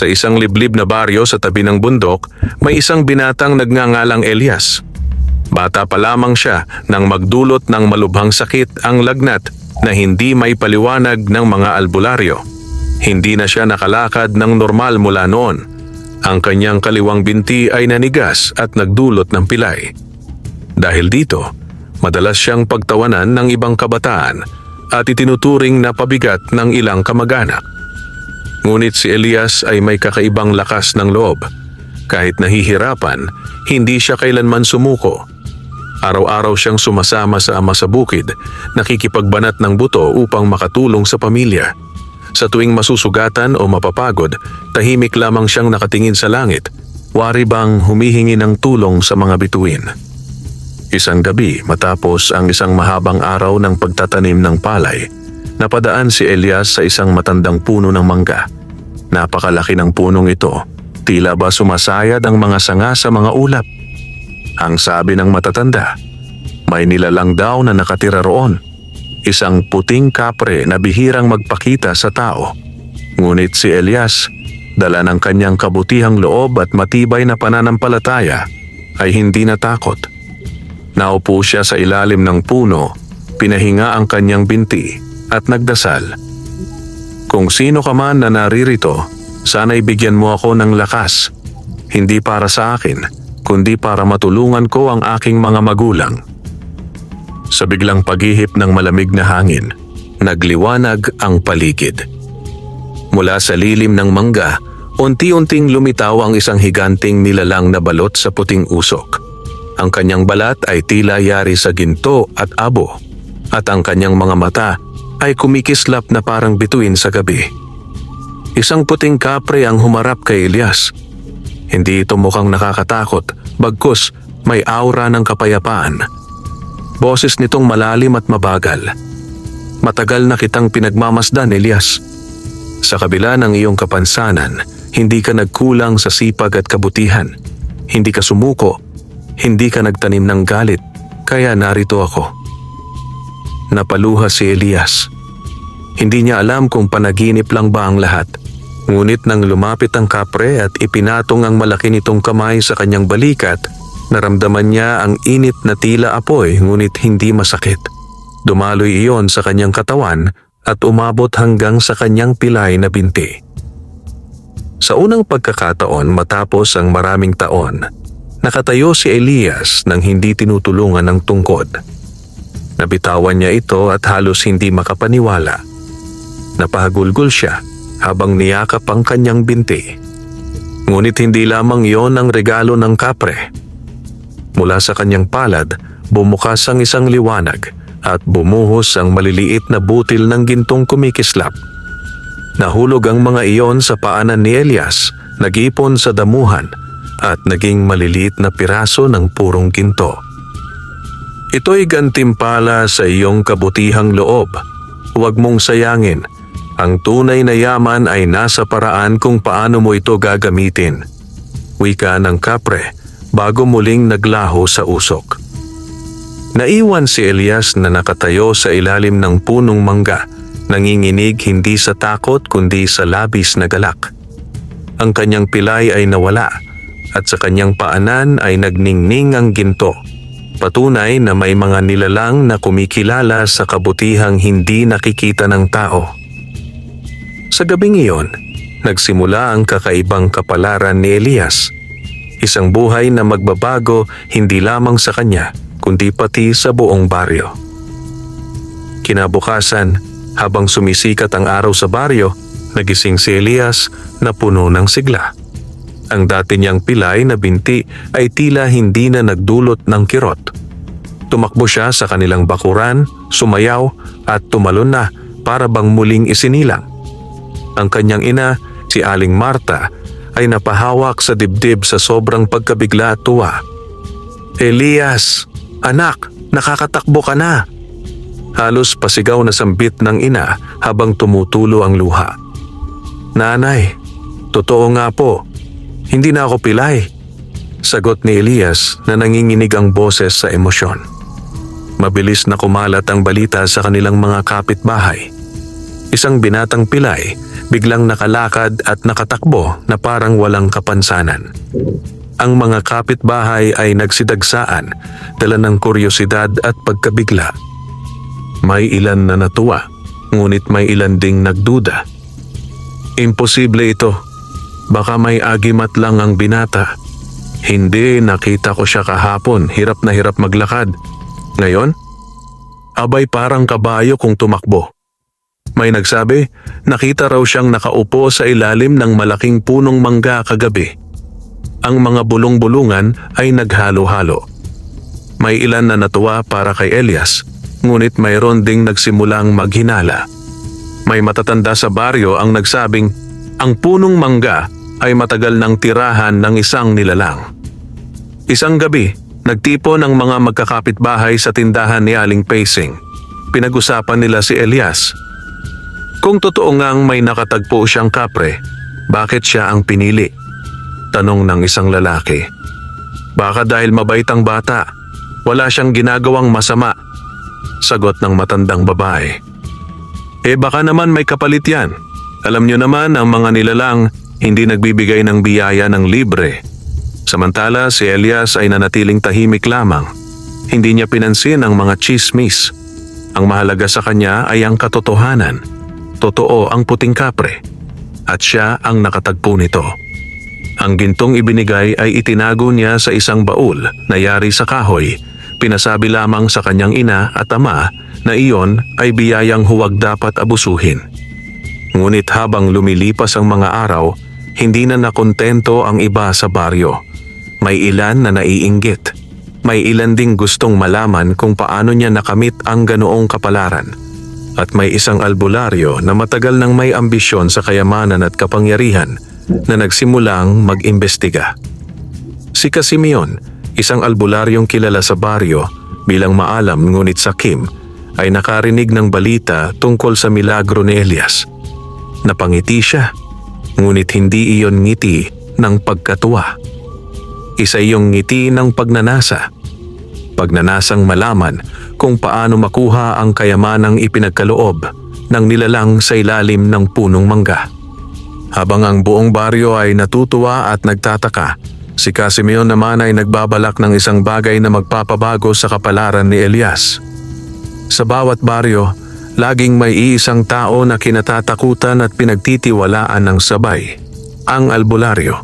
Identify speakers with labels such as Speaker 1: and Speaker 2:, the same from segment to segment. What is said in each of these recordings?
Speaker 1: Sa isang liblib na baryo sa tabi ng bundok, may isang binatang nagngangalang Elias. Bata pa lamang siya nang magdulot ng malubhang sakit ang lagnat na hindi may paliwanag ng mga albularyo. Hindi na siya nakalakad ng normal mula noon. Ang kanyang kaliwang binti ay nanigas at nagdulot ng pilay. Dahil dito, madalas siyang pagtawanan ng ibang kabataan at itinuturing na pabigat ng ilang kamag-anak. Ngunit si Elias ay may kakaibang lakas ng loob. Kahit nahihirapan, hindi siya kailanman sumuko. Araw-araw siyang sumasama sa ama sa bukid, nakikipagbanat ng buto upang makatulong sa pamilya. Sa tuwing masusugatan o mapapagod, tahimik lamang siyang nakatingin sa langit, wari bang humihingi ng tulong sa mga bituin. Isang gabi matapos ang isang mahabang araw ng pagtatanim ng palay, napadaan si Elias sa isang matandang puno ng mangga. Napakalaki ng punong ito, tila ba sumasayad ang mga sanga sa mga ulap. Ang sabi ng matatanda, may nilalang daw na nakatira roon. Isang puting kapre na bihirang magpakita sa tao. Ngunit si Elias, dala ng kanyang kabutihang loob at matibay na pananampalataya, ay hindi natakot. Naupo siya sa ilalim ng puno, pinahinga ang kanyang binti at nagdasal. Kung sino ka man na naririto, sana'y bigyan mo ako ng lakas, hindi para sa akin, kundi para matulungan ko ang aking mga magulang. Sa biglang paghihip ng malamig na hangin, nagliwanag ang paligid. Mula sa lilim ng mangga, unti-unting lumitaw ang isang higanting nilalang na balot sa puting usok. Ang kanyang balat ay tila yari sa ginto at abo, at ang kanyang mga mata ay kumikislap na parang bituin sa gabi. Isang puting kapre ang humarap kay Elias. Hindi ito mukhang nakakatakot, bagkus may aura ng kapayapaan. Boses nitong malalim at mabagal. Matagal na kitang pinagmamasdan, Elias. Sa kabila ng iyong kapansanan, hindi ka nagkulang sa sipag at kabutihan. Hindi ka sumuko, hindi ka nagtanim ng galit, kaya narito ako. Napaluha si Elias. Hindi niya alam kung panaginip lang ba ang lahat. Ngunit nang lumapit ang kapre at ipinatong ang malaki nitong kamay sa kanyang balikat, naramdaman niya ang init na tila apoy ngunit hindi masakit. Dumaloy iyon sa kanyang katawan at umabot hanggang sa kanyang pilay na binti. Sa unang pagkakataon matapos ang maraming taon, nakatayo si Elias nang hindi tinutulungan ng tungkod. Nabitawan niya ito at halos hindi makapaniwala. Napahagulgol siya habang niyakap ang kanyang binti. Ngunit hindi lamang iyon ang regalo ng kapre. Mula sa kanyang palad, bumukas ang isang liwanag at bumuhos ang maliliit na butil ng gintong kumikislap. Nahulog ang mga iyon sa paanan ni Elias, nag-ipon sa damuhan at naging maliliit na piraso ng purong ginto. Ito'y gantimpala sa iyong kabutihang loob. Huwag mong sayangin. Ang tunay na yaman ay nasa paraan kung paano mo ito gagamitin. Wika ng kapre bago muling naglaho sa usok. Naiwan si Elias na nakatayo sa ilalim ng punong mangga, nanginginig hindi sa takot kundi sa labis na galak. Ang kanyang pilay ay nawala at sa kanyang paanan ay nagningning ang ginto. Patunay na may mga nilalang na kumikilala sa kabutihang hindi nakikita ng tao. Sa gabing iyon, nagsimula ang kakaibang kapalaran ni Elias. Isang buhay na magbabago hindi lamang sa kanya, kundi pati sa buong baryo. Kinabukasan, habang sumisikat ang araw sa baryo, nagising si Elias na puno ng sigla. Ang dati niyang pilay na binti ay tila hindi na nagdulot ng kirot. Tumakbo siya sa kanilang bakuran, sumayaw at tumalon na para bang muling isinilang. Ang kanyang ina, si Aling Marta, ay napahawak sa dibdib sa sobrang pagkabigla at tuwa. "Elias, anak, nakakatakbo ka na!" Halos pasigaw na sambit ng ina habang tumutulo ang luha. "Nanay, totoo nga po. Hindi na ako pilay," sagot ni Elias na nanginginig ang boses sa emosyon. Mabilis na kumalat ang balita sa kanilang mga kapitbahay. Isang binatang pilay, biglang nakalakad at nakatakbo na parang walang kapansanan. Ang mga kapitbahay ay nagsidagsaan, dala ng kuryosidad at pagkabigla. May ilan na natuwa, ngunit may ilan ding nagduda. Imposible ito. Baka may agimat lang ang binata. Hindi, nakita ko siya kahapon, hirap na hirap maglakad. Ngayon, abay parang kabayo kung tumakbo. May nagsabi, nakita raw siyang nakaupo sa ilalim ng malaking punong mangga kagabi. Ang mga bulong-bulungan ay naghalo-halo. May ilan na natuwa para kay Elias, ngunit mayroon ding nagsimulang maghinala. May matatanda sa baryo ang nagsabing, ang punong mangga ay matagal ng tirahan ng isang nilalang. Isang gabi, nagtipon ang mga magkakapitbahay sa tindahan ni Aling Pacing. Pinag-usapan nila si Elias. Kung totoo ngang may nakatagpo siyang kapre, bakit siya ang pinili? Tanong ng isang lalaki. Baka dahil mabait ang bata, wala siyang ginagawang masama. Sagot ng matandang babae. Baka naman may kapalit yan. Alam niyo naman ang mga nilalang hindi nagbibigay ng biyaya ng libre. Samantala si Elias ay nanatiling tahimik lamang. Hindi niya pinansin ang mga chismis. Ang mahalaga sa kanya ay ang katotohanan. Totoo ang puting kapre. At siya ang nakatagpo nito. Ang gintong ibinigay ay itinago niya sa isang baul na yari sa kahoy. Pinasabi lamang sa kanyang ina at ama na iyon ay biyayang huwag dapat abusuhin. Ngunit habang lumilipas ang mga araw, hindi na nakontento ang iba sa baryo. May ilan na naiinggit. May ilan ding gustong malaman kung paano niya nakamit ang ganoong kapalaran. At may isang albularyo na matagal nang may ambisyon sa kayamanan at kapangyarihan na nagsimulang mag-imbestiga. Si Casimion, isang albularyong kilala sa baryo bilang maalam ngunit sakim, ay nakarinig ng balita tungkol sa milagro ni Elias. Napangiti siya, ngunit hindi iyon ngiti ng pagkatuwa. Isa iyong ngiti ng pagnanasa. Pagnanasang malaman kung paano makuha ang kayamanang ipinagkaloob ng nilalang sa ilalim ng punong mangga. Habang ang buong baryo ay natutuwa at nagtataka, si Casimion naman ay nagbabalak ng isang bagay na magpapabago sa kapalaran ni Elias. Sa bawat baryo, laging may iisang tao na kinatatakutan at pinagtitiwalaan ng sabay, ang albularyo.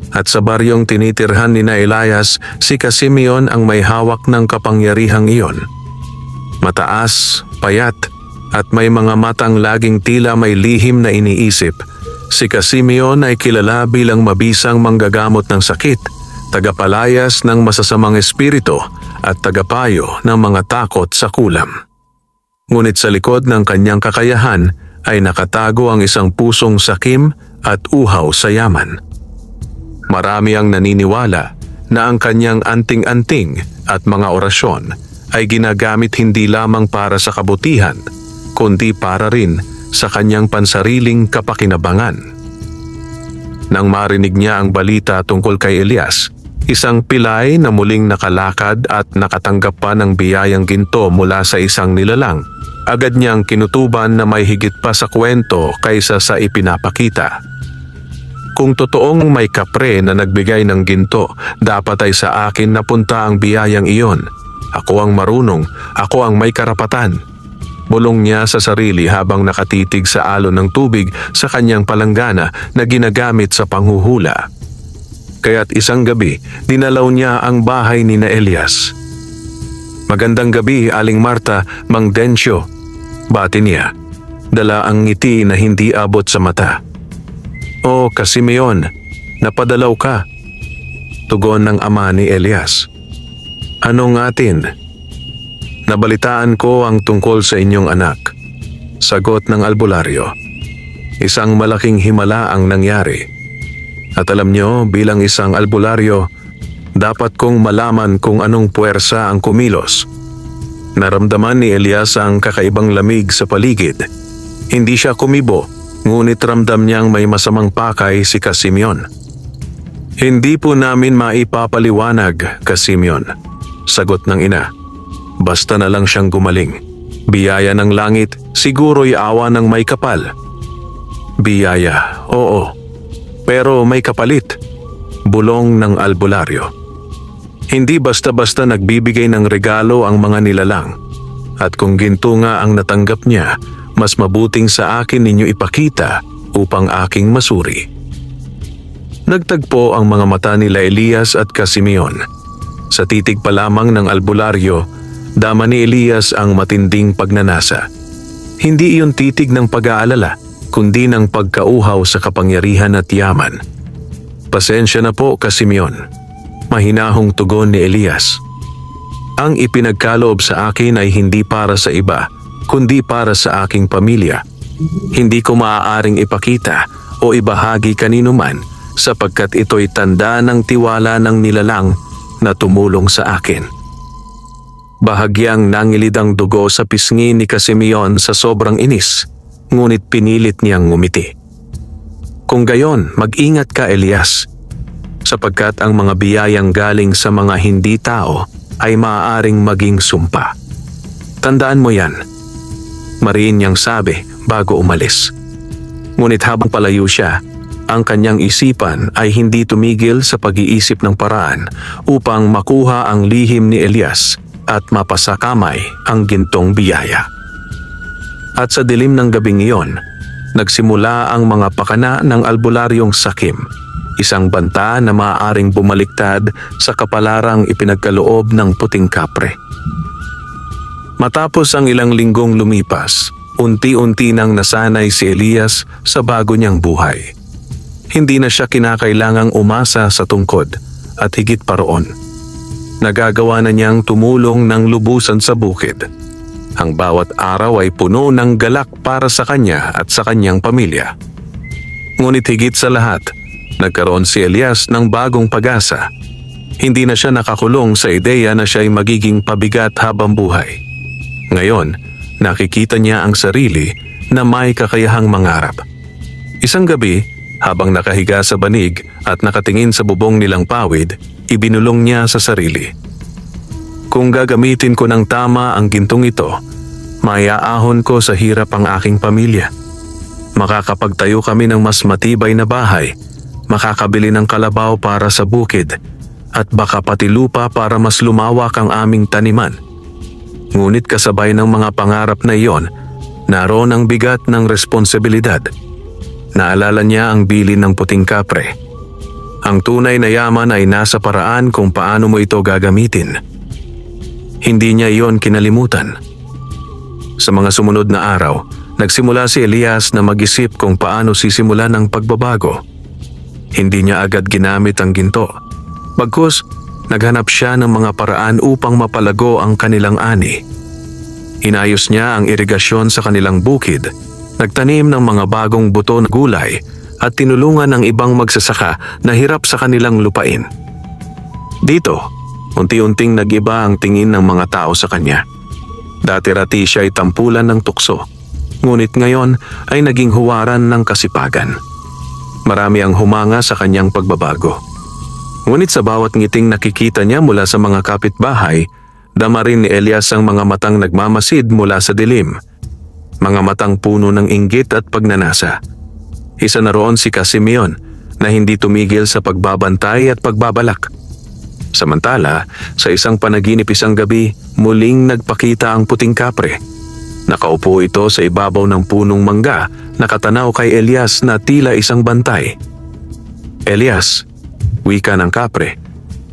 Speaker 1: At sa baryong tinitirhan ni Elias, si Casimion ang may hawak ng kapangyarihang iyon. Mataas, payat, at may mga matang laging tila may lihim na iniisip, si Casimion ay kilala bilang mabisang manggagamot ng sakit, tagapalayas ng masasamang espiritu, at tagapayo ng mga takot sa kulam. Ngunit sa likod ng kanyang kakayahan ay nakatago ang isang pusong sakim at uhaw sa yaman. Marami ang naniniwala na ang kanyang anting-anting at mga orasyon ay ginagamit hindi lamang para sa kabutihan, kundi para rin sa kanyang pansariling kapakinabangan. Nang marinig niya ang balita tungkol kay Elias, isang pilay na muling nakalakad at nakatanggap pa ng biyayang ginto mula sa isang nilalang, agad niyang kinutuban na may higit pa sa kwento kaysa sa ipinapakita. Kung totoong may kapre na nagbigay ng ginto, dapat ay sa akin napunta ang biyayang iyon. Ako ang marunong, ako ang may karapatan. Bulong niya sa sarili habang nakatitig sa alon ng tubig sa kanyang palanggana na ginagamit sa panghuhula. Kaya't isang gabi, dinalaw niya ang bahay ni Elias. Magandang gabi, Aling Marta, Mang Dencio. Bati niya. Dala ang ngiti na hindi abot sa mata. O Casimion, napadalaw ka. Tugon ng ama ni Elias. Anong atin? Nabalitaan ko ang tungkol sa inyong anak. Sagot ng albularyo. Isang malaking himala ang nangyari. At alam nyo, bilang isang albularyo, dapat kong malaman kung anong puwersa ang kumilos. Naramdaman ni Elias ang kakaibang lamig sa paligid. Hindi siya kumibo, ngunit ramdam niyang may masamang pakay si Casimion. Hindi po namin maipapaliwanag, Casimion. Sagot ng ina. Basta na lang siyang gumaling. Biyaya ng langit, siguro'y awa ng may kapal. Biyaya, oo. Pero may kapalit. Bulong ng albularyo. Hindi basta-basta nagbibigay ng regalo ang mga nilalang. At kung ginto nga ang natanggap niya, mas mabuting sa akin ninyo ipakita upang aking masuri. Nagtagpo ang mga mata nila Elias at Simeon. Sa titig pa lamang ng albularyo, dama ni Elias ang matinding pagnanasa. Hindi iyon titig ng pag-aalala, kundi ng pagkauhaw sa kapangyarihan at yaman. Pasensya na po, Simeon. Mahinahong tugon ni Elias. Ang ipinagkaloob sa akin ay hindi para sa iba, kundi para sa aking pamilya. Hindi ko maaaring ipakita o ibahagi kanino man sapagkat ito'y tanda ng tiwala ng nilalang na tumulong sa akin. Bahagyang nangilid ang dugo sa pisngi ni Simeon sa sobrang inis, ngunit pinilit niyang ngumiti. Kung gayon, mag-ingat ka, Elias, sapagkat ang mga biyayang galing sa mga hindi tao ay maaaring maging sumpa. Tandaan mo yan. Mariin niyang sabi bago umalis. Ngunit habang palayo siya, ang kanyang isipan ay hindi tumigil sa pag-iisip ng paraan upang makuha ang lihim ni Elias at mapasakamay ang gintong biyaya. At sa dilim ng gabing iyon, nagsimula ang mga pakana ng albularyong sakim, isang banta na maaaring bumaliktad sa kapalarang ipinagkaloob ng puting kapre. Matapos ang ilang linggong lumipas, unti-unti nang nasanay si Elias sa bago niyang buhay. Hindi na siya kinakailangang umasa sa tungkod at higit pa roon. Nagagawa na niyang tumulong ng lubusan sa bukid. Ang bawat araw ay puno ng galak para sa kanya at sa kanyang pamilya. Ngunit higit sa lahat, nagkaroon si Elias ng bagong pag-asa. Hindi na siya nakakulong sa ideya na siya ay magiging pabigat habang buhay. Ngayon, nakikita niya ang sarili na may kakayahang mangarap. Isang gabi, habang nakahiga sa banig at nakatingin sa bubong nilang pawid, ibinulong niya sa sarili. Kung gagamitin ko ng tama ang gintong ito, maiaahon ko sa hirap ang aking pamilya. Makakapagtayo kami ng mas matibay na bahay, makakabili ng kalabaw para sa bukid, at baka pati lupa para mas lumawak ang aming taniman. Ngunit kasabay ng mga pangarap na iyon, naroon ang bigat ng responsibilidad. Naalala niya ang bilin ng puting kapre. Ang tunay na yaman ay nasa paraan kung paano mo ito gagamitin. Hindi niya iyon kinalimutan. Sa mga sumunod na araw, nagsimula si Elias na mag-isip kung paano sisimulan ang pagbabago. Hindi niya agad ginamit ang ginto. Bagkus, naghanap siya ng mga paraan upang mapalago ang kanilang ani. Inayos niya ang irigasyon sa kanilang bukid, nagtanim ng mga bagong buto na gulay at tinulungan ng ibang magsasaka na hirap sa kanilang lupain. Dito, unti-unting nag-iba ang tingin ng mga tao sa kanya. Dati-rati siya ay tampulan ng tukso, ngunit ngayon ay naging huwaran ng kasipagan. Marami ang humanga sa kanyang pagbabago. Ngunit sa bawat ngiting nakikita niya mula sa mga kapitbahay, dama rin ni Elias ang mga matang nagmamasid mula sa dilim. Mga matang puno ng inggit at pagnanasa. Isa na roon si Simeon na hindi tumigil sa pagbabantay at pagbabalak. Samantala, sa isang panaginip isang gabi, muling nagpakita ang puting kapre. Nakaupo ito sa ibabaw ng punong mangga, nakatanaw kay Elias na tila isang bantay. Elias, wika ng kapre,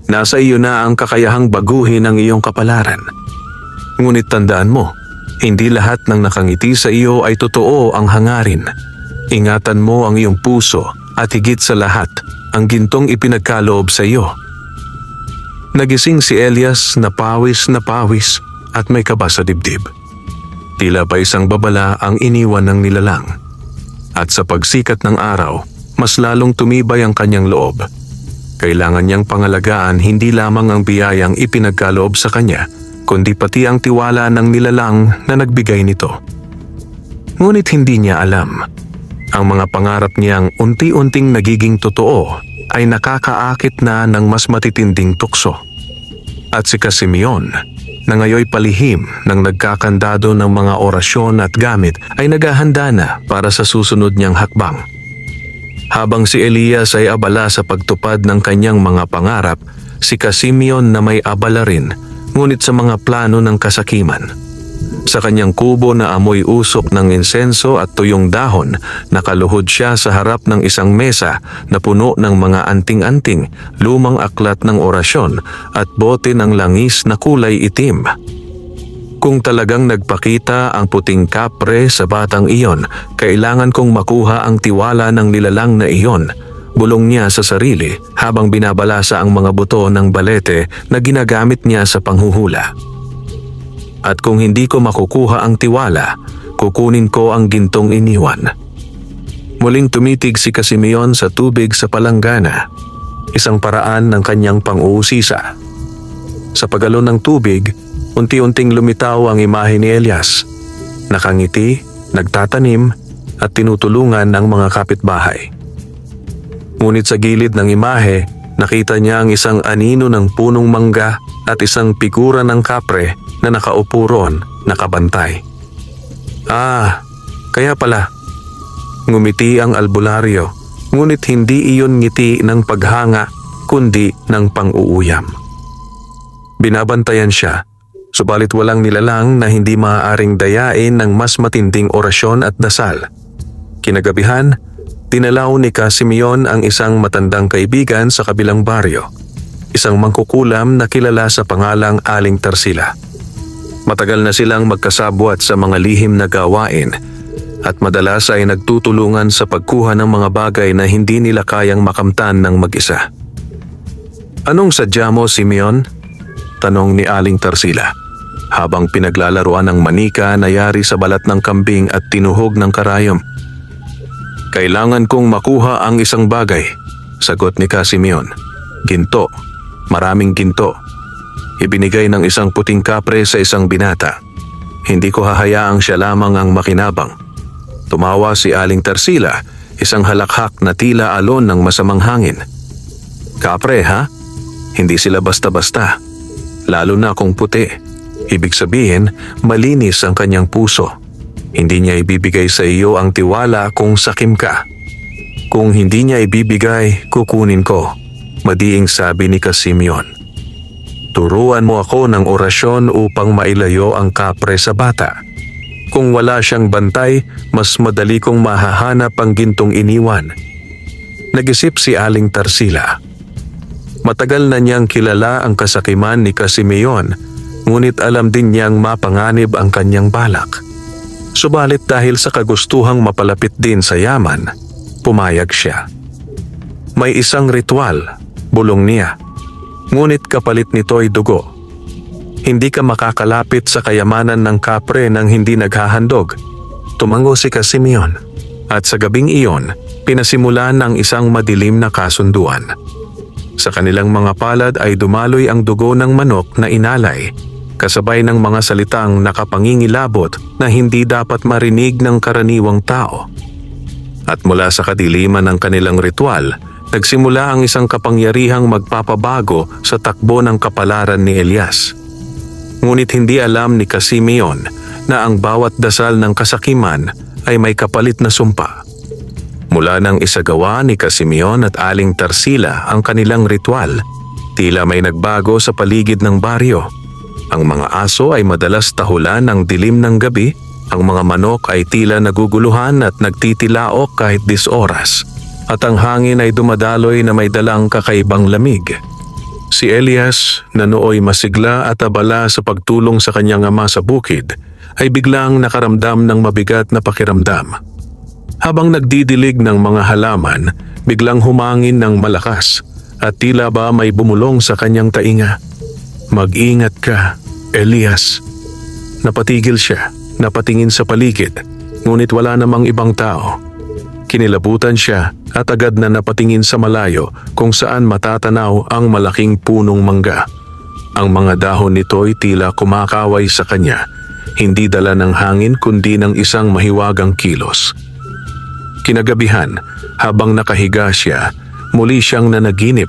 Speaker 1: nasa iyo na ang kakayahang baguhin ang iyong kapalaran. Ngunit tandaan mo, hindi lahat ng nakangiti sa iyo ay totoo ang hangarin. Ingatan mo ang iyong puso at higit sa lahat, ang gintong ipinagkaloob sa iyo. Nagising si Elias na pawis at may kaba sa dibdib. Tila pa isang babala ang iniwan ng nilalang. At sa pagsikat ng araw, mas lalong tumibay ang kanyang loob. Kailangan niyang pangalagaan hindi lamang ang biyayang ipinagkaloob sa kanya, kundi pati ang tiwala ng nilalang na nagbigay nito. Ngunit hindi niya alam, ang mga pangarap niyang unti-unting nagiging totoo ay nakakaakit na ng mas matitinding tukso. At si Simeon, na ngayoy palihim ng nagkakandado ng mga orasyon at gamit ay naghahanda na para sa susunod niyang hakbang. Habang si Elias ay abala sa pagtupad ng kanyang mga pangarap, si Simeon na may abala rin, ngunit sa mga plano ng kasakiman. Sa kanyang kubo na amoy usok ng insenso at tuyong dahon, nakaluhod siya sa harap ng isang mesa na puno ng mga anting-anting, lumang aklat ng orasyon at bote ng langis na kulay itim. Kung talagang nagpakita ang puting kapre sa batang iyon, kailangan kong makuha ang tiwala ng nilalang na iyon, bulong niya sa sarili habang binabalasa ang mga buto ng balete na ginagamit niya sa panghuhula. At kung hindi ko makukuha ang tiwala, kukunin ko ang gintong iniwan. Muling tumitig si Simeon sa tubig sa palanggana, isang paraan ng kanyang pang-uusisa. Sa paggalon ng tubig, unti-unting lumitaw ang imahe ni Elias. Nakangiti, nagtatanim, at tinutulungan ng mga kapitbahay. Ngunit sa gilid ng imahe, nakita niya ang isang anino ng punong mangga at isang figura ng kapre na nakaupo roon, nakabantay. Kaya pala. Ngumiti ang albularyo, ngunit hindi iyon ngiti ng paghanga, kundi ng pang-uuyam. Binabantayan siya, subalit walang nilalang na hindi maaaring dayain ng mas matinding orasyon at dasal. Kinagabihan, dinalaw ni Simeon ang isang matandang kaibigan sa kabilang baryo, isang mangkukulam na kilala sa pangalang Aling Tarsila. Matagal na silang magkasabwat sa mga lihim na gawain at madalas ay nagtutulungan sa pagkuha ng mga bagay na hindi nila kayang makamtan ng mag-isa. "Anong sadya mo, Simeon?" tanong ni Aling Tarsila, habang pinaglalaruan ng manika na yari sa balat ng kambing at tinuhog ng karayom. "Kailangan kong makuha ang isang bagay," sagot ni Simeon. "Ginto, maraming ginto. Ibinigay ng isang puting kapre sa isang binata. Hindi ko hahayaang siya lamang ang makinabang." Tumawa si Aling Tarsila, isang halakhak na tila alon ng masamang hangin. "Kapre, ha? Hindi sila basta-basta. Lalo na kung puti. Ibig sabihin, malinis ang kanyang puso. Hindi niya ibibigay sa iyo ang tiwala kung sakim ka. Kung hindi niya ibibigay, kukunin ko," madiing sabi ni Simeon. "Turuan mo ako ng orasyon upang mailayo ang kapre sa bata. Kung wala siyang bantay, mas madali kong mahahanap ang gintong iniwan." Nag-isip si Aling Tarsila. Matagal na niyang kilala ang kasakiman ni Simeon, ngunit alam din niyang mapanganib ang kanyang balak. Subalit dahil sa kagustuhang mapalapit din sa yaman, pumayag siya. "May isang ritual," bulong niya. "Ngunit kapalit nito'y dugo. Hindi ka makakalapit sa kayamanan ng kapre nang hindi naghahandog." Tumango si Simeon, at sa gabing iyon, pinasimulan ang isang madilim na kasunduan. Sa kanilang mga palad ay dumaloy ang dugo ng manok na inalay, kasabay ng mga salitang nakapangingilabot na hindi dapat marinig ng karaniwang tao. At mula sa kadiliman ng kanilang ritual, nagsimula ang isang kapangyarihang magpapabago sa takbo ng kapalaran ni Elias. Ngunit hindi alam ni Simeon na ang bawat dasal ng kasakiman ay may kapalit na sumpa. Mula nang isagawa ni Simeon at Aling Tarsila ang kanilang ritual, tila may nagbago sa paligid ng baryo. Ang mga aso ay madalas tahulan ng dilim ng gabi, ang mga manok ay tila naguguluhan at nagtitilaok kahit 10 oras. At ang hangin ay dumadaloy na may dalang kakaibang lamig. Si Elias, na nooy masigla at abala sa pagtulong sa kanyang ama sa bukid, ay biglang nakaramdam ng mabigat na pakiramdam. Habang nagdidilig ng mga halaman, biglang humangin ng malakas at tila ba may bumulong sa kanyang tainga. "Mag-ingat ka, Elias." Napatigil siya, napatingin sa paligid, ngunit wala namang ibang tao. Kinilabutan siya at agad na napatingin sa malayo kung saan matatanaw ang malaking punong mangga. Ang mga dahon nito'y tila kumakaway sa kanya, hindi dala ng hangin kundi ng isang mahiwagang kilos. Kinagabihan, habang nakahiga siya, muli siyang nanaginip.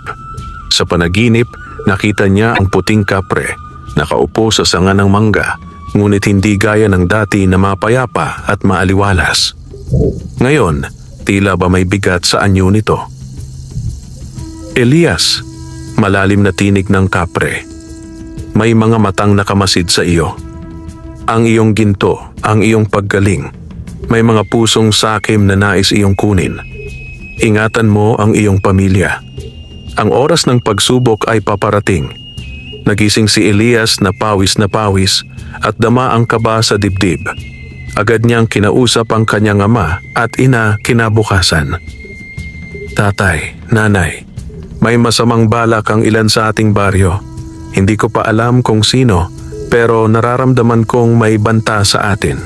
Speaker 1: Sa panaginip, nakita niya ang puting kapre, Nakaupo sa sanga ng mangga, ngunit hindi gaya ng dati na mapayapa at maaliwalas. Ngayon, tila ba may bigat sa anyo nito. Elias, malalim na tinig ng kapre. May mga matang nakamasid sa iyo. Ang iyong ginto, ang iyong paggaling. May mga pusong sakim na nais iyong kunin. Ingatan mo ang iyong pamilya. Ang oras ng pagsubok ay paparating. Nagising si Elias na pawis at dama ang kaba sa dibdib. Agad niyang kinausap ang kanyang ama at ina kinabukasan. Tatay, nanay, may masamang balak ang ilan sa ating baryo. Hindi ko pa alam kung sino, pero nararamdaman kong may banta sa atin.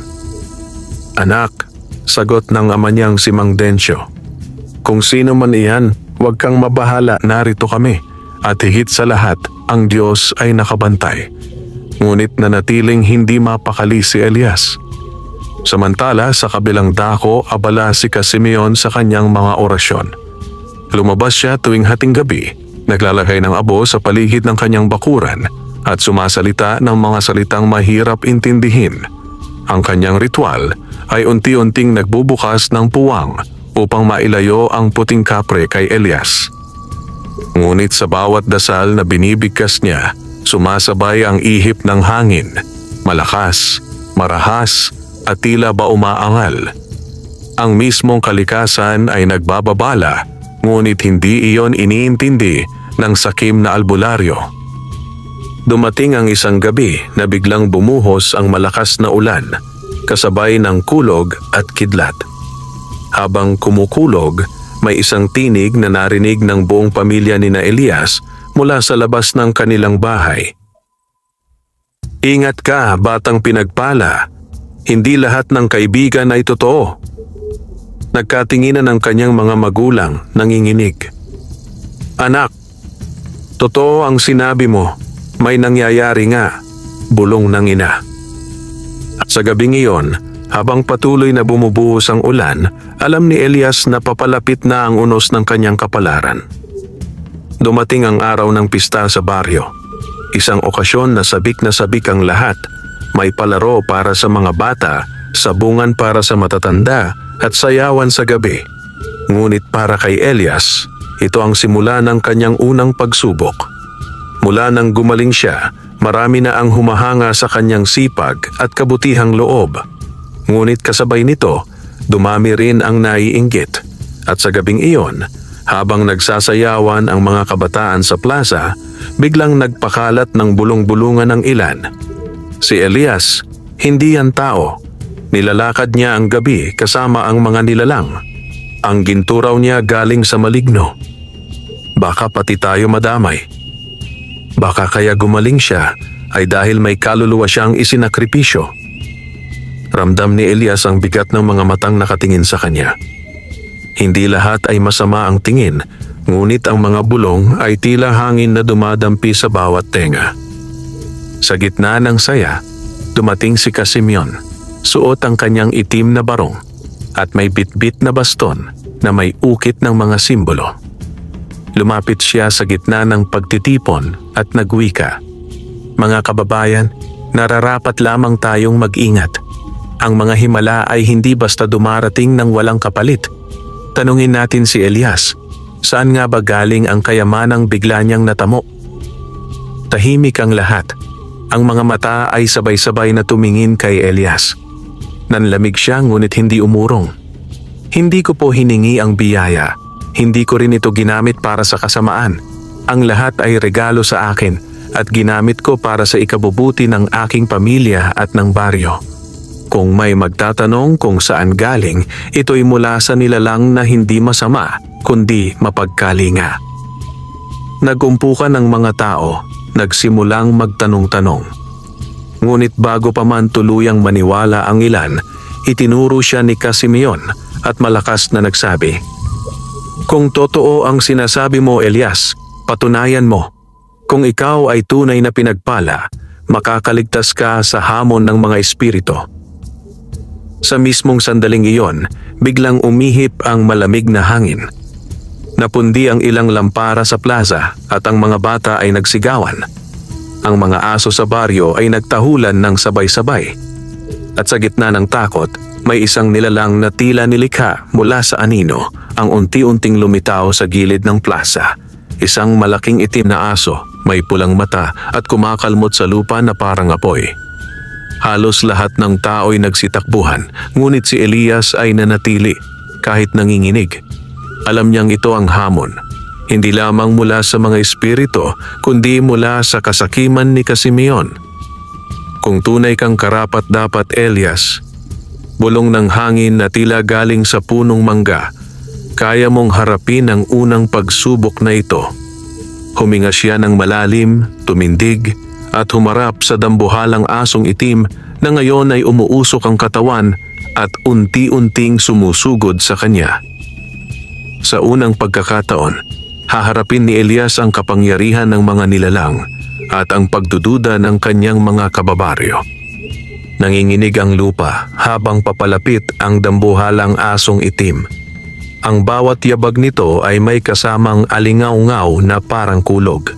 Speaker 1: Anak, sagot ng ama niyang si Mang Dencio. Kung sino man iyan, huwag kang mabahala, narito kami. At higit sa lahat, ang Diyos ay nakabantay. Ngunit nanatiling hindi mapakali si Elias. Samantala, sa kabilang dako, abala si Simeon sa kanyang mga orasyon. Lumabas siya tuwing hating gabi, naglalagay ng abo sa paligid ng kanyang bakuran at sumasalita ng mga salitang mahirap intindihin. Ang kanyang ritual ay unti-unting nagbubukas ng puwang upang mailayo ang puting kapre kay Elias. Ngunit sa bawat dasal na binibigkas niya, sumasabay ang ihip ng hangin, malakas, marahas, at tila ba umaangal. Ang mismong kalikasan ay nagbababala, ngunit hindi iyon iniintindi ng sakim na albularyo. Dumating ang isang gabi na biglang bumuhos ang malakas na ulan, kasabay ng kulog at kidlat. Habang kumukulog, may isang tinig na narinig ng buong pamilya ni na Elias mula sa labas ng kanilang bahay. Ingat ka, batang pinagpala. Hindi lahat ng kaibigan ay totoo. Nagkatinginan ang kanyang mga magulang, nanginginig. Anak, totoo ang sinabi mo. May nangyayari nga, bulong ng ina. At sa gabing iyon, habang patuloy na bumubuhos ang ulan, alam ni Elias na papalapit na ang unos ng kanyang kapalaran. Dumating ang araw ng pista sa baryo. Isang okasyon na sabik ang lahat. May palaro para sa mga bata, sabungan para sa matatanda, at sayawan sa gabi. Ngunit para kay Elias, ito ang simula ng kanyang unang pagsubok. Mula nang gumaling siya, marami na ang humahanga sa kanyang sipag at kabutihang loob. Ngunit kasabay nito, dumami rin ang naiinggit. At sa gabing iyon, habang nagsasayawan ang mga kabataan sa plaza, biglang nagpakalat ng bulong-bulungan ng ilan. Si Elias, hindi yan tao. Nilalakad niya ang gabi kasama ang mga nilalang. Ang ginto raw niya galing sa maligno. Baka pati tayo madamay. Baka kaya gumaling siya ay dahil may kaluluwa siyang isinakripisyo. Ramdam ni Elias ang bigat ng mga matang nakatingin sa kanya. Hindi lahat ay masama ang tingin, ngunit ang mga bulong ay tila hangin na dumadampi sa bawat tenga. Sa gitna ng saya, dumating si Simeon. Suot ang kanyang itim na barong at may bitbit na baston na may ukit ng mga simbolo. Lumapit siya sa gitna ng pagtitipon at nagwika. Mga kababayan, nararapat lamang tayong mag-ingat. Ang mga himala ay hindi basta dumarating ng walang kapalit. Tanungin natin si Elias, saan nga ba galing ang kayamanang bigla niyang natamo? Tahimik ang lahat. Ang mga mata ay sabay-sabay na tumingin kay Elias. Nanlamig siya ngunit hindi umurong. Hindi ko po hiningi ang biyaya. Hindi ko rin ito ginamit para sa kasamaan. Ang lahat ay regalo sa akin at ginamit ko para sa ikabubuti ng aking pamilya at ng baryo. Kung may magtatanong kung saan galing, ito'y mula sa nilalang na hindi masama, kundi mapagkalinga. Nagumpukan ng mga tao, nagsimulang magtanong-tanong. Ngunit bago pa man tuluyang maniwala ang ilan, itinuro siya ni Simeon at malakas na nagsabi, "Kung totoo ang sinasabi mo, Elias, patunayan mo. Kung ikaw ay tunay na pinagpala, makakaligtas ka sa hamon ng mga espiritu." Sa mismong sandaling iyon, biglang umihip ang malamig na hangin. Napundi ang ilang lampara sa plaza at ang mga bata ay nagsigawan. Ang mga aso sa baryo ay nagtahulan ng sabay-sabay. At sa gitna ng takot, may isang nilalang na tila nilikha mula sa anino ang unti-unting lumitaw sa gilid ng plaza. Isang malaking itim na aso, may pulang mata at kumakalmot sa lupa na parang apoy. Halos lahat ng tao'y nagsitakbuhan, ngunit si Elias ay nanatili kahit nanginginig. Alam niyang ito ang hamon. Hindi lamang mula sa mga espiritu, kundi mula sa kasakiman ni Simeon. Kung tunay kang karapat-dapat, Elias, bulong ng hangin na tila galing sa punong mangga, kaya mong harapin ang unang pagsubok na ito. Huminga siya ng malalim, tumindig, at humarap sa dambuhalang asong itim na ngayon ay umuusok ang katawan at unti-unting sumusugod sa kanya. Sa unang pagkakataon, haharapin ni Elias ang kapangyarihan ng mga nilalang at ang pagdududa ng kanyang mga kababaryo. Nanginginig ang lupa habang papalapit ang dambuhalang asong itim. Ang bawat yabag nito ay may kasamang alingaw-ngaw na parang kulog.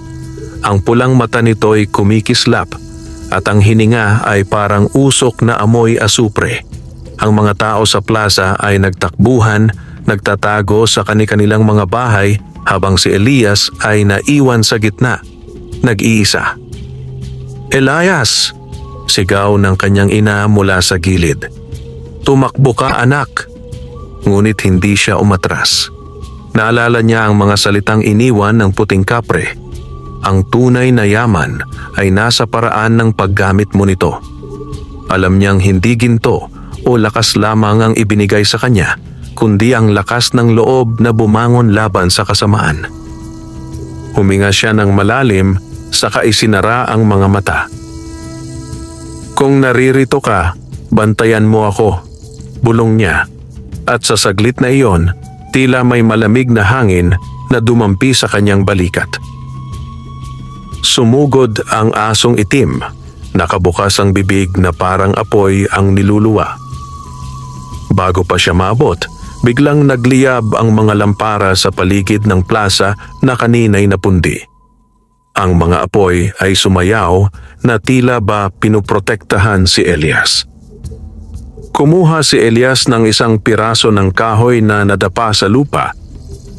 Speaker 1: Ang pulang mata nito ay kumikislap at ang hininga ay parang usok na amoy asupre. Ang mga tao sa plaza ay nagtakbuhan, nagtatago sa kani-kanilang mga bahay habang si Elias ay naiwan sa gitna, nag-iisa. "Elias!" sigaw ng kanyang ina mula sa gilid. "Tumakbo ka, anak!" Ngunit hindi siya umatras. Naalala niya ang mga salitang iniwan ng puting kapre. Ang tunay na yaman ay nasa paraan ng paggamit mo nito. Alam niyang hindi ginto o lakas lamang ang ibinigay sa kanya, kundi ang lakas ng loob na bumangon laban sa kasamaan. Huminga siya ng malalim, saka isinara ang mga mata. "Kung naririto ka, bantayan mo ako," bulong niya. At sa saglit na iyon, tila may malamig na hangin na dumampi sa kanyang balikat. Sumugod ang asong itim, nakabukas ang bibig na parang apoy ang niluluwa. Bago pa siya maabot, biglang nagliyab ang mga lampara sa paligid ng plaza na kaninay napundi. Ang mga apoy ay sumayaw na tila ba pinoprotektahan si Elias. Kumuha si Elias ng isang piraso ng kahoy na nadapa sa lupa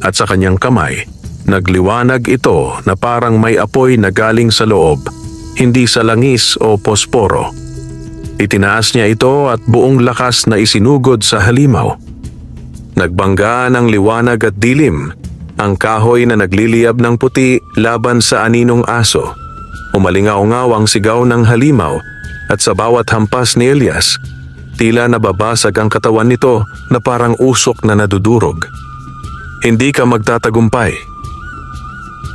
Speaker 1: at sa kanyang kamay, nagliwanag ito na parang may apoy na galing sa loob, hindi sa langis o posporo. Itinaas niya ito at buong lakas na isinugod sa halimaw. Nagbangga ng liwanag at dilim, ang kahoy na nagliliyab ng puti laban sa aninong aso. Umalingaw-ngaw ang sigaw ng halimaw at sa bawat hampas ni Elias, tila nababasag ang katawan nito na parang usok na nadudurog. "Hindi ka magtatagumpay."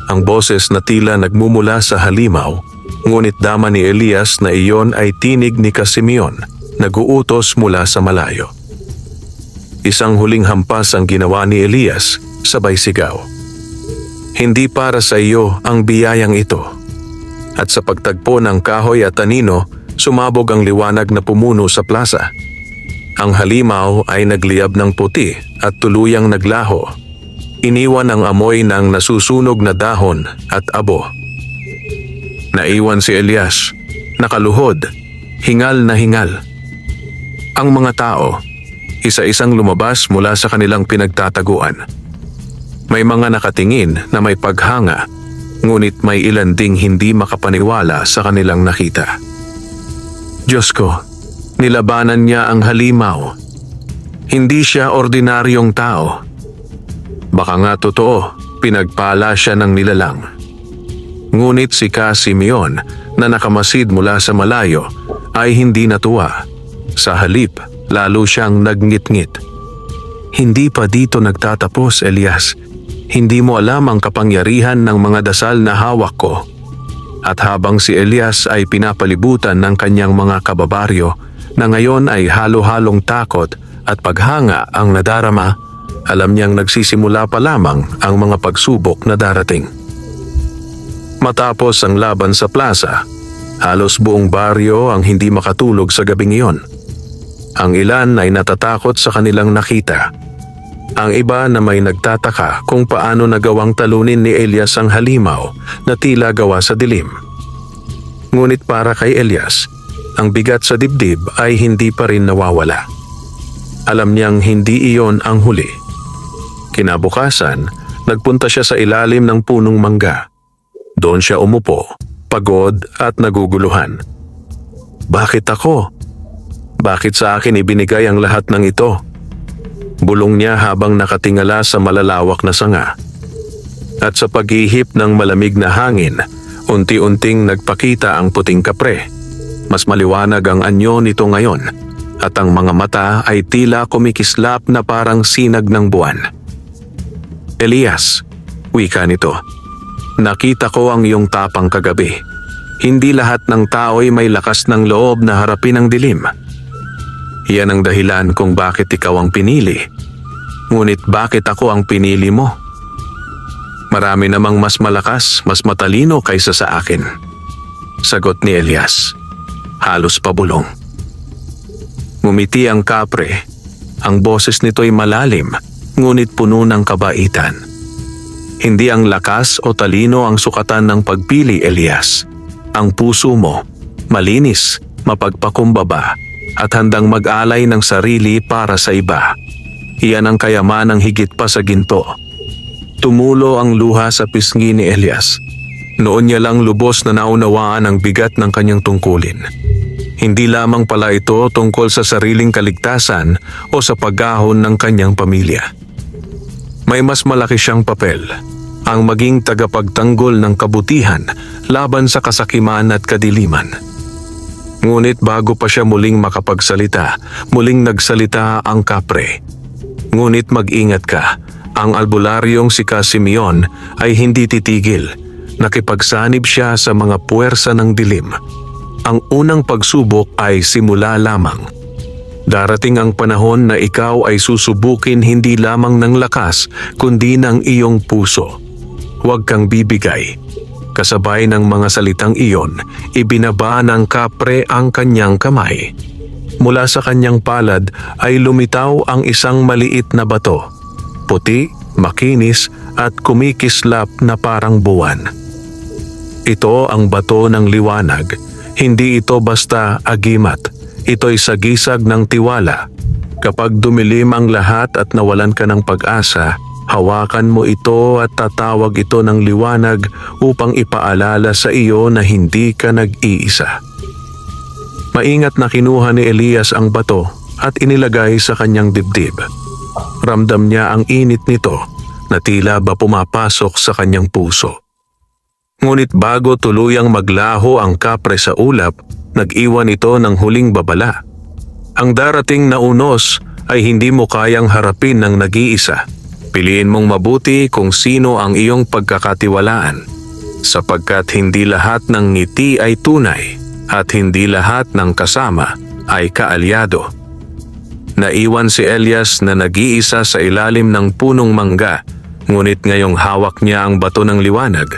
Speaker 1: Ang boses na tila nagmumula sa halimaw, ngunit dama ni Elias na iyon ay tinig ni Simeon, nag-uutos mula sa malayo. Isang huling hampas ang ginawa ni Elias, sabay sigaw. "Hindi para sa iyo ang biyayang ito." At sa pagtagpo ng kahoy at anino, sumabog ang liwanag na pumuno sa plaza. Ang halimaw ay nagliyab ng puti at tuluyang naglaho. Iniwan ang amoy ng nasusunog na dahon at abo. Naiwan si Elias, nakaluhod, hingal na hingal. Ang mga tao, isa-isang lumabas mula sa kanilang pinagtataguan. May mga nakatingin na may paghanga, ngunit may ilan ding hindi makapaniwala sa kanilang nakita. Diyos ko, nilabanan niya ang halimaw. Hindi siya ordinaryong tao. Baka nga totoo, pinagpala siya ng nilalang. Ngunit si Simeon na nakamasid mula sa malayo ay hindi natuwa. Sa halip, lalo siyang nagngit-ngit. "Hindi pa dito nagtatapos, Elias. Hindi mo alam ang kapangyarihan ng mga dasal na hawak ko." At habang si Elias ay pinapalibutan ng kanyang mga kababaryo na ngayon ay halo-halong takot at paghanga ang nadarama, alam niyang nagsisimula pa lamang ang mga pagsubok na darating. Matapos ang laban sa plaza, halos buong baryo ang hindi makatulog sa gabing iyon. Ang ilan ay natatakot sa kanilang nakita. Ang iba na may nagtataka kung paano nagawang talunin ni Elias ang halimaw na tila gawa sa dilim. Ngunit para kay Elias, ang bigat sa dibdib ay hindi pa rin nawawala. Alam niyang hindi iyon ang huli. Kinabukasan, nagpunta siya sa ilalim ng punong mangga. Doon siya umupo, pagod at naguguluhan. Bakit ako? Bakit sa akin ibinigay ang lahat ng ito? Bulong niya habang nakatingala sa malalawak na sanga. At sa paghihip ng malamig na hangin, unti-unting nagpakita ang puting kapre. Mas maliwanag ang anyo nito ngayon at ang mga mata ay tila kumikislap na parang sinag ng buwan. Elias, wika nito. Nakita ko ang iyong tapang kagabi. Hindi lahat ng tao'y may lakas ng loob na harapin ang dilim. Yan ang dahilan kung bakit ikaw ang pinili. Ngunit bakit ako ang pinili mo? Marami namang mas malakas, mas matalino kaysa sa akin. Sagot ni Elias. Halos pabulong. Ngumiti ang kapre. Ang boses nito'y malalim, ngunit puno ng kabaitan. Hindi ang lakas o talino ang sukatan ng pagpili, Elias. Ang puso mo, malinis, mapagpakumbaba, at handang mag-alay ng sarili para sa iba. Iyan ang kayamanang higit pa sa ginto. Tumulo ang luha sa pisngi ni Elias. Noon niya lang lubos na naunawaan ang bigat ng kanyang tungkulin. Hindi lamang pala ito tungkol sa sariling kaligtasan o sa pag-ahon ng kanyang pamilya. May mas malaki siyang papel, ang maging tagapagtanggol ng kabutihan laban sa kasakiman at kadiliman. Ngunit bago pa siya muling makapagsalita, muling nagsalita ang kapre. Ngunit mag-ingat ka. Ang albularyong si Simeon ay hindi titigil. Nakipagsanib siya sa mga puwersa ng dilim. Ang unang pagsubok ay simula lamang. Darating ang panahon na ikaw ay susubukin hindi lamang ng lakas, kundi ng iyong puso. Huwag kang bibigay. Kasabay ng mga salitang iyon, ibinaba ng kapre ang kanyang kamay. Mula sa kanyang palad ay lumitaw ang isang maliit na bato. Puti, makinis at kumikislap na parang buwan. Ito ang bato ng liwanag. Hindi ito basta agimat. Ito'y sagisag ng tiwala. Kapag dumilim ang lahat at nawalan ka ng pag-asa, hawakan mo ito at tatawag ito ng liwanag upang ipaalala sa iyo na hindi ka nag-iisa. Maingat na kinuha ni Elias ang bato at inilagay sa kanyang dibdib. Ramdam niya ang init nito na tila ba pumapasok sa kanyang puso. Ngunit bago tuluyang maglaho ang kapre sa ulap, nag-iwan ito ng huling babala. Ang darating na unos ay hindi mo kayang harapin ng nag-iisa. Piliin mong mabuti kung sino ang iyong pagkakatiwalaan, sapagkat hindi lahat ng ngiti ay tunay at hindi lahat ng kasama ay kaalyado. Naiwan si Elias na nag-iisa sa ilalim ng punong mangga, ngunit ngayong hawak niya ang bato ng liwanag,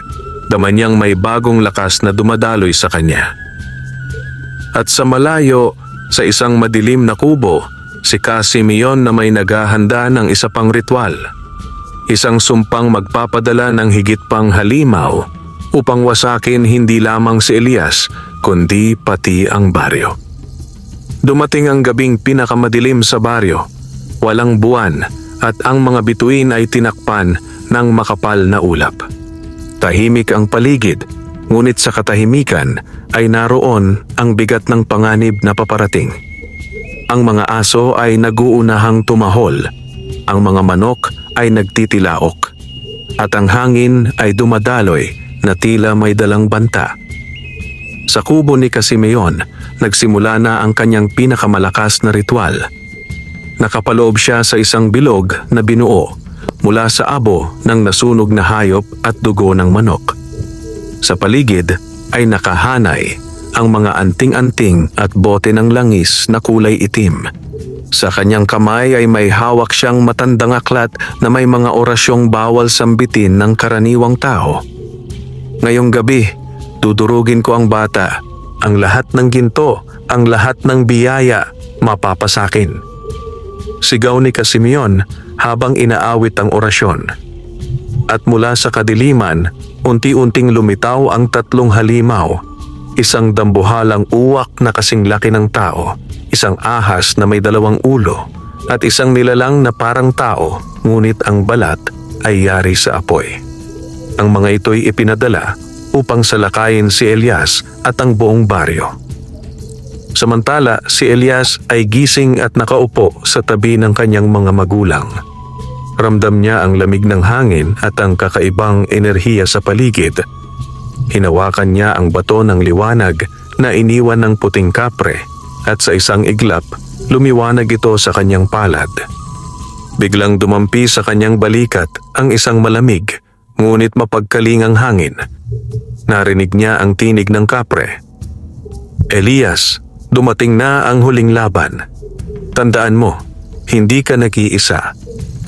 Speaker 1: dama niyang may bagong lakas na dumadaloy sa kanya. At sa malayo, sa isang madilim na kubo, si Simeon na may naghahanda ng isa pang ritual. Isang sumpang magpapadala ng higit pang halimaw upang wasakin hindi lamang si Elias, kundi pati ang baryo. Dumating ang gabing pinakamadilim sa baryo. Walang buwan at ang mga bituin ay tinakpan ng makapal na ulap. Tahimik ang paligid, ngunit sa katahimikan ay naroon ang bigat ng panganib na paparating. Ang mga aso ay naguunahang tumahol, ang mga manok ay nagtitilaok, at ang hangin ay dumadaloy na tila may dalang banta. Sa kubo ni Simeon, nagsimula na ang kanyang pinakamalakas na ritual. Nakapaloob siya sa isang bilog na binuo mula sa abo ng nasunog na hayop at dugo ng manok. Sa paligid ay nakahanay ang mga anting-anting at bote ng langis na kulay itim. Sa kanyang kamay ay may hawak siyang matandang aklat na may mga orasyong bawal sambitin ng karaniwang tao. Ngayong gabi, dudurugin ko ang bata, ang lahat ng ginto, ang lahat ng biyaya, mapapasakin. Sigaw ni Simeon habang inaawit ang orasyon. At mula sa kadiliman, unti-unting lumitaw ang 3 halimaw. isang dambuhalang uwak na kasing laki ng tao, isang ahas na may 2 ulo, at isang nilalang na parang tao ngunit ang balat ay yari sa apoy. Ang mga ito'y ipinadala upang salakayin si Elias at ang buong baryo. Samantala, si Elias ay gising at nakaupo sa tabi ng kanyang mga magulang. Ramdam niya ang lamig ng hangin at ang kakaibang enerhiya sa paligid. Hinawakan niya ang bato ng liwanag na iniwan ng puting kapre at sa isang iglap, lumiwanag ito sa kanyang palad. Biglang dumampi sa kanyang balikat ang isang malamig ngunit mapagkalingang hangin. Narinig niya ang tinig ng kapre. Elias, dumating na ang huling laban. Tandaan mo, hindi ka nag-iisa.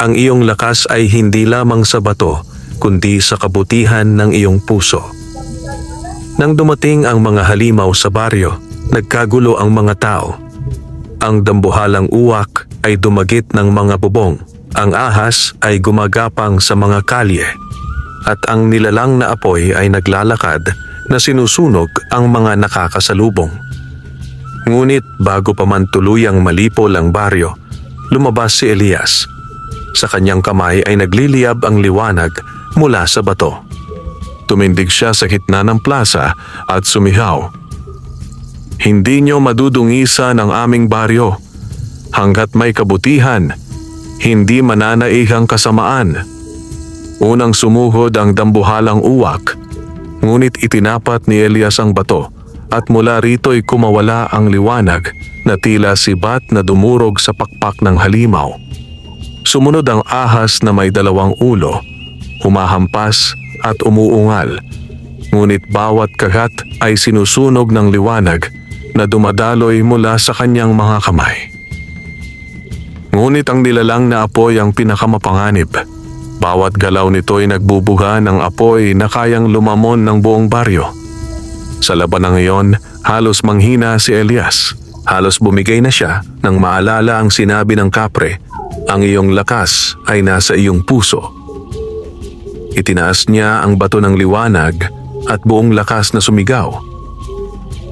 Speaker 1: Ang iyong lakas ay hindi lamang sa bato, kundi sa kabutihan ng iyong puso. Nang dumating ang mga halimaw sa baryo, nagkagulo ang mga tao. Ang dambuhalang uwak ay dumagit ng mga bubong. Ang ahas ay gumagapang sa mga kalye. At ang nilalang na apoy ay naglalakad na sinusunog ang mga nakakasalubong. Ngunit bago pa man tuluyang malipol ang baryo, lumabas si Elias. Sa kanyang kamay ay nagliliyab ang liwanag mula sa bato. Tumindig siya sa gitna ng plaza at sumihaw. Hindi niyo madudungisan ang aming baryo. Hanggat may kabutihan, hindi mananaihang kasamaan. Unang sumuhod ang dambuhalang uwak, ngunit itinapat ni Elias ang bato at mula rito'y kumawala ang liwanag na tila sibat na dumurog sa pakpak ng halimaw. Sumunod ang ahas na may 2 ulo, humahampas at umuungal, ngunit bawat kagat ay sinusunog ng liwanag na dumadaloy mula sa kanyang mga kamay. Ngunit ang nilalang na apoy ang pinakamapanganib. Bawat galaw nito'y nagbubuga ng apoy na kayang lumamon ng buong baryo. Sa labanang iyon, halos manghina si Elias. Halos bumigay na siya nang maalala ang sinabi ng kapre, ang iyong lakas ay nasa iyong puso. Itinaas niya ang bato ng liwanag at buong lakas na sumigaw.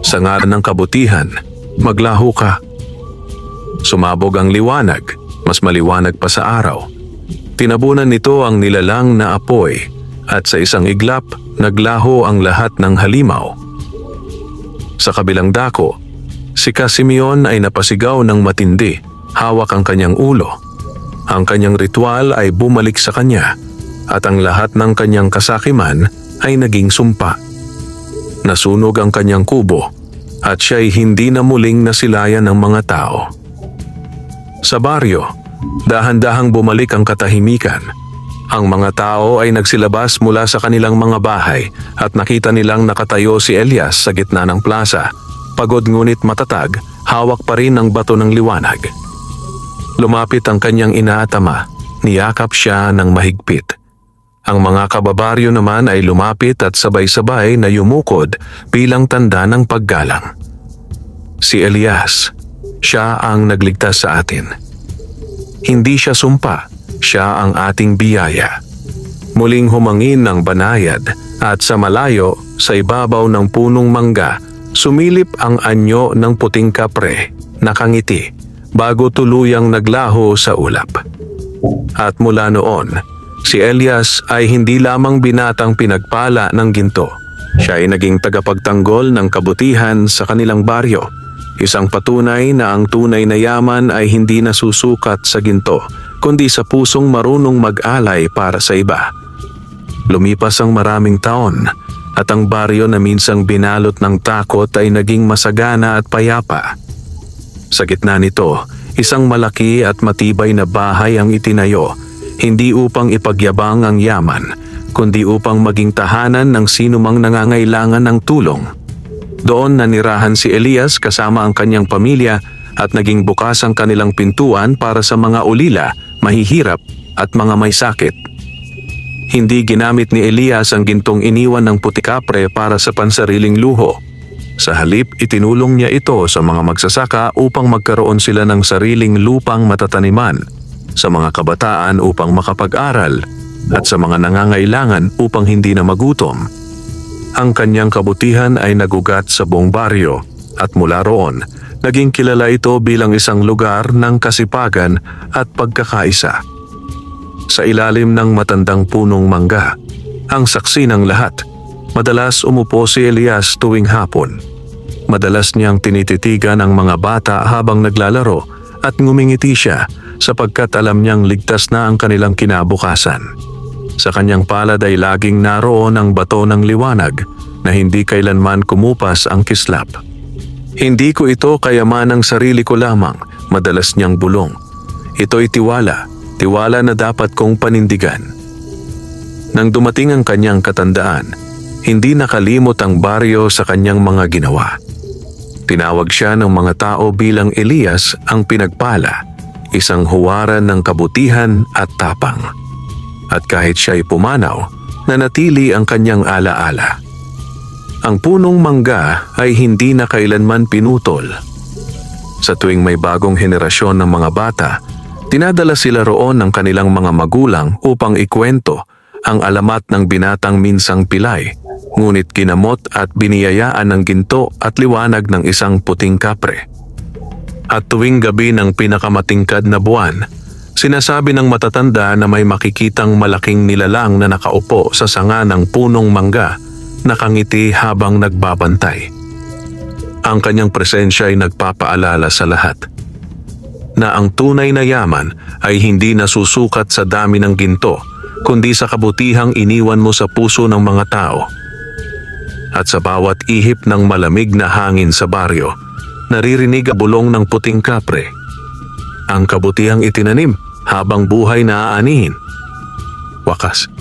Speaker 1: Sa ngalan ng kabutihan, maglaho ka. Sumabog ang liwanag, mas maliwanag pa sa araw. Tinabunan nito ang nilalang na apoy at sa isang iglap, naglaho ang lahat ng halimaw. Sa kabilang dako, si Simeon ay napasigaw ng matindi, hawak ang kanyang ulo. Ang kanyang ritual ay bumalik sa kanya at ang lahat ng kanyang kasakiman ay naging sumpa. Nasunog ang kanyang kubo at siya'y hindi na muling nasilayan ng mga tao. Sa baryo, dahan-dahang bumalik ang katahimikan. Ang mga tao ay nagsilabas mula sa kanilang mga bahay at nakita nilang nakatayo si Elias sa gitna ng plaza. Pagod ngunit matatag, hawak pa rin ang bato ng liwanag. Lumapit ang kanyang ina at ama, niyakap siya ng mahigpit. Ang mga kababaryo naman ay lumapit at sabay-sabay na yumukod bilang tanda ng paggalang. Si Elias, siya ang nagligtas sa atin. Hindi siya sumpa, siya ang ating biyaya. Muling humangin ng banayad at sa malayo sa ibabaw ng punong mangga, sumilip ang anyo ng puting kapre, nakangiti, bago tuluyang naglaho sa ulap. At mula noon, si Elias ay hindi lamang binatang pinagpala ng ginto. Siya ay naging tagapagtanggol ng kabutihan sa kanilang baryo. Isang patunay na ang tunay na yaman ay hindi nasusukat sa ginto, kundi sa pusong marunong mag-alay para sa iba. Lumipas ang maraming taon at ang baryo na minsang binalot ng takot ay naging masagana at payapa. Sa gitna nito, isang malaki at matibay na bahay ang itinayo, hindi upang ipagyabang ang yaman, kundi upang maging tahanan ng sinumang nangangailangan ng tulong. Doon nanirahan si Elias kasama ang kanyang pamilya at naging bukas ang kanilang pintuan para sa mga ulila, mahihirap at mga may sakit. Hindi ginamit ni Elias ang gintong iniwan ng putikapre para sa pansariling luho. Sa halip, itinulong niya ito sa mga magsasaka upang magkaroon sila ng sariling lupang matataniman, sa mga kabataan upang makapag-aral, at sa mga nangangailangan upang hindi na magutom. Ang kanyang kabutihan ay nagugat sa buong baryo at mula roon, naging kilala ito bilang isang lugar ng kasipagan at pagkakaisa. Sa ilalim ng matandang punong mangga, ang saksi ng lahat, madalas umupo si Elias tuwing hapon. Madalas niyang tinititigan ang mga bata habang naglalaro at ngumingiti siya sapagkat alam niyang ligtas na ang kanilang kinabukasan. Sa kanyang palad ay laging naroon ang bato ng liwanag na hindi kailanman kumupas ang kislap. Hindi ko ito kayaman ng sarili ko lamang, madalas niyang bulong. Ito'y tiwala na dapat kong panindigan. Nang dumating ang kanyang katandaan, hindi nakalimot ang baryo sa kanyang mga ginawa. Tinawag siya ng mga tao bilang Elias ang pinagpala, isang huwaran ng kabutihan at tapang. At kahit siya'y pumanaw, nanatili ang kanyang alaala. Ang punong mangga ay hindi na kailanman pinutol. Sa tuwing may bagong henerasyon ng mga bata, tinadala sila roon ng kanilang mga magulang upang ikwento ang alamat ng binatang minsang pilay, ngunit kinamot at biniyayaan ng ginto at liwanag ng isang puting kapre. At tuwing gabi ng pinakamatingkad na buwan, sinasabi ng matatanda na may makikitang malaking nilalang na nakaupo sa sanga ng punong mangga, nakangiti habang nagbabantay. Ang kanyang presensya ay nagpapaalala sa lahat na ang tunay na yaman ay hindi nasusukat sa dami ng ginto, kundi sa kabutihang iniwan mo sa puso ng mga tao. At sa bawat ihip ng malamig na hangin sa baryo, naririnig ang bulong ng puting kapre. Ang kabutihang itinanim habang buhay na aanihin. Wakas,